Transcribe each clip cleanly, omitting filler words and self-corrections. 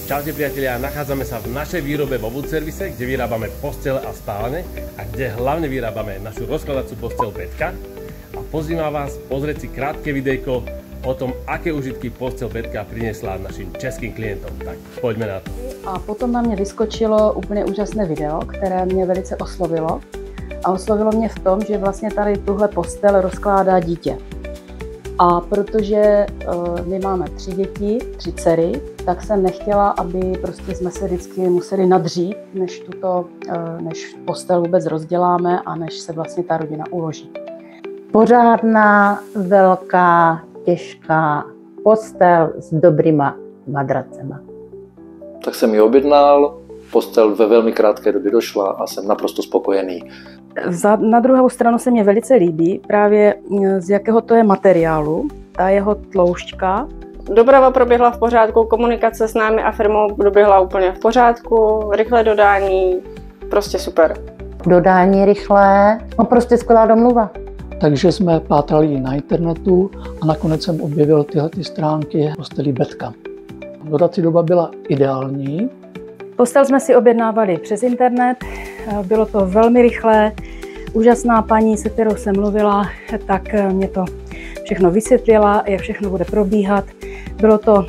Čaute priatelia, nachádzame sa v našej výrobe vo Wood Service, kde vyrábame postele a spálne a kde hlavne vyrábame našu rozkladacú posteľ Betka. A pozývam vás pozrieť si krátke videjko o tom, aké užitky posteľ Betka priniesla našim českým klientom. Tak poďme na to. A potom na mě vyskočilo úplně úžasné video, které mě velice oslovilo. A oslovilo mě v tom, že vlastně tady tuhle postel rozkládá dítě. A protože my máme 3 děti, 3 dcery, tak jsem nechtěla, aby prostě jsme se vždycky museli nadřít, než postel vůbec rozděláme a než se vlastně ta rodina uloží. Pořádná, velká, těžká postel s dobrýma madracema. Tak jsem ji objednal, postel ve velmi krátké době došla a jsem naprosto spokojený. Na druhou stranu se mě velice líbí právě z jakého to je materiálu, ta jeho tloušťka. Doprava proběhla v pořádku, komunikace s námi a firmou proběhla úplně v pořádku, rychlé dodání, prostě super. Dodání rychlé, no prostě skvělá domluva. Takže jsme pátrali na internetu a nakonec jsem objevil tyhle stránky postelí Betka. Dodací doba byla ideální. Postel jsme si objednávali přes internet, bylo to velmi rychlé, úžasná paní, se kterou jsem mluvila, tak mě to všechno vysvětlila, jak všechno bude probíhat. Bylo to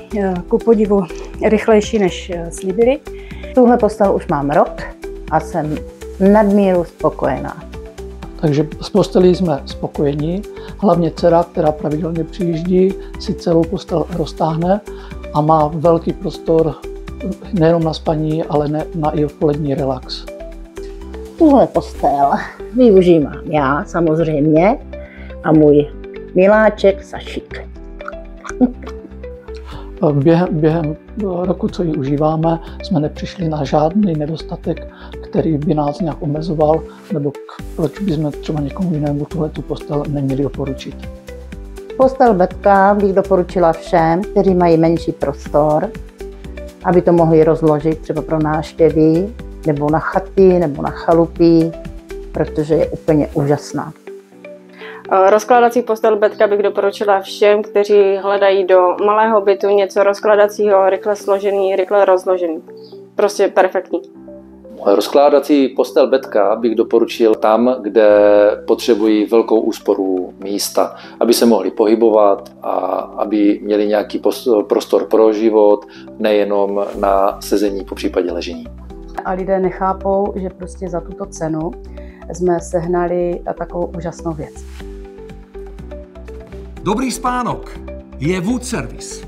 ku podivu rychlejší, než slíbili. Tuhle postel už mám rok a jsem nadmíru spokojená. Takže s postelí jsme spokojení, hlavně dcera, která pravidelně přijíždí, si celou postel roztáhne a má velký prostor nejenom na spaní, ale na i odpolední relax. Tuhle postel využívám já samozřejmě a můj miláček Sašík. Během roku, co ji užíváme, jsme nepřišli na žádný nedostatek, který by nás nějak omezoval, nebo proč bychom třeba někomu jinému tuhletu postel neměli doporučit. Postel Betka bych doporučila všem, kteří mají menší prostor, aby to mohli rozložit třeba pro návštěvy, nebo na chaty, nebo na chalupy, protože je úplně úžasná. Rozkládací postel Betka bych doporučila všem, kteří hledají do malého bytu něco rozkladacího, rychle složený, rychle rozložený. Prostě perfektní. Rozkládací postel Betka bych doporučil tam, kde potřebují velkou úsporu místa, aby se mohli pohybovat a aby měli nějaký prostor pro život, nejenom na sezení, popřípadě ležení. A lidé nechápou, že prostě za tuto cenu jsme sehnali takovou úžasnou věc. Dobrý spánok je Wood Service.